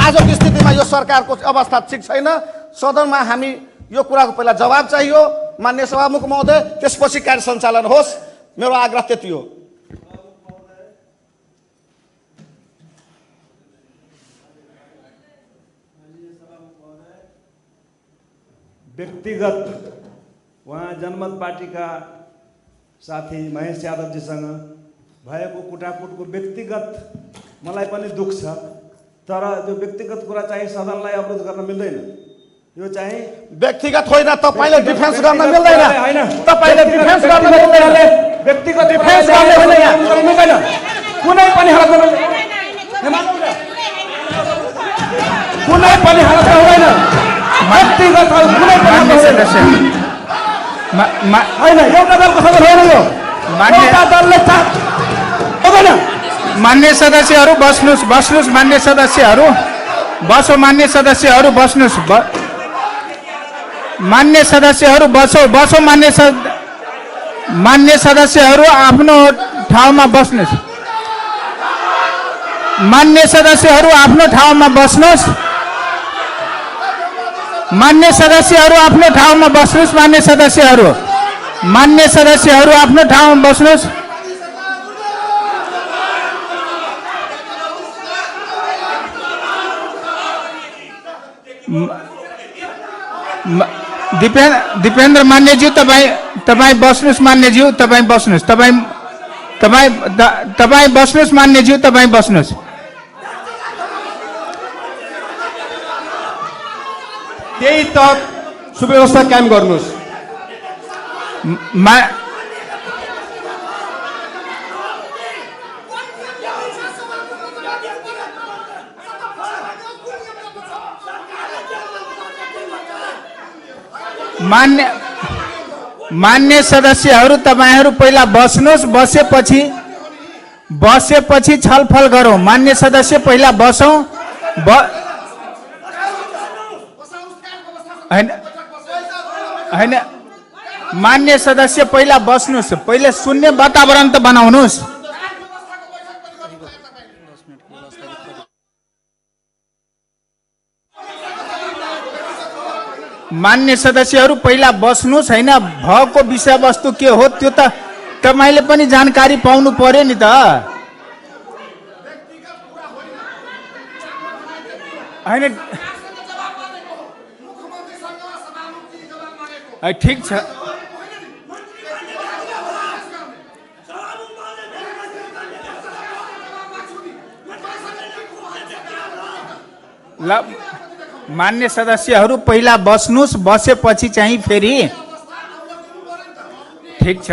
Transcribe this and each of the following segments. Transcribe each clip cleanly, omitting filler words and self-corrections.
आजको स्थितिमा यो सरकारको अवस्था ठिक छैन। सदनमा हामी यो कुराको पहिला जवाब चाहियो माननीय सभामुख महोदय, त्यसपछि कार्य सञ्चालन होस्। मेरो आग्रह त्यति हो। व्यक्तिगत उहाँ जनमत पार्टीका साथी महेश यादवजीसँग भएको कुटाकुटको व्यक्तिगत मलाई पनि दुःख छ, तर त्यो व्यक्तिगत कुरा चाहिँ सदनलाई अवरोध गर्न मिल्दैन। यो चाहिँ व्यक्तिगत होइन, तपाईले डिफेन्स गर्न मिल्दैन। तपाईले डिफेन्स गर्न मिल्दैन, व्यक्तिगत डिफेन्स गर्न मिल्दैन। कुनै पनि हालतमा कुनै पनि हालतमा हुँदैन। व्यक्तिगत कुनै पनि सदस्य होइन, एउटा दलको सदस्य होइन यो। एउटा दलले हुँदैन। मान्य सदस्यहरू बस्नुस्, बस्नुस्। मान्य सदस्यहरू बसो। मान्य सदस्यहरू बस्नुस्। मान्य सदस्यहरू बसो, बसो। मान्य सदस्यहरू आफ्नो ठाउँमा बस्नुस्। मान्य सदस्यहरू आफ्नो ठाउँमा बस्नुस्। मान्य सदस्यहरू आफ्नो ठाउँमा बस्नुस्। मान्य सदस्यहरू आफ्नो ठाउँमा बस्नुस्। दिपेन्द्र मान्यज्यू, तपाईँ बस्नुस्। मान्यज्यू तपाईँ बस्नुस्। तपाईँ बस्नुस्। मान्यज्यू तपाईँ बस्नुस्। त्यही त सुव्यवस्था कायम गर्नुस्। मान्य सदस्यहरू तपाईहरू पहिला बस्नुस्। बसेपछि छलफल गरौँ। मान्य सदस्य पहिला बसौँ। हैन, मान्य सदस्य पहिला बस्नुस्। पहिले शून्य वातावरण त बनाउनुस्। मान्य सदस्यहरू पहिला बस्नुस्। हैन, भएको विषयवस्तु के हो त्यो त तपाईले पनि जानकारी पाउनु पर्यो नि त। हैन, ठिक छ। ल, मान्य सदस्यहरू पहिला बस्नुस्। बसेपछि चाहिँ फेरि ठिक छ।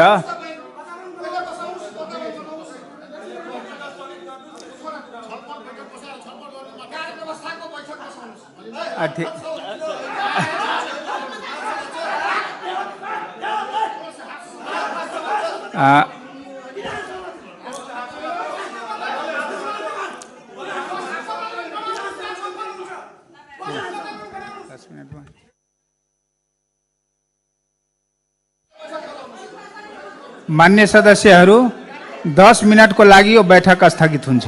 मान्य सदस्यहरू 10 मिनटको लागि यो बैठक स्थगित हुन्छ।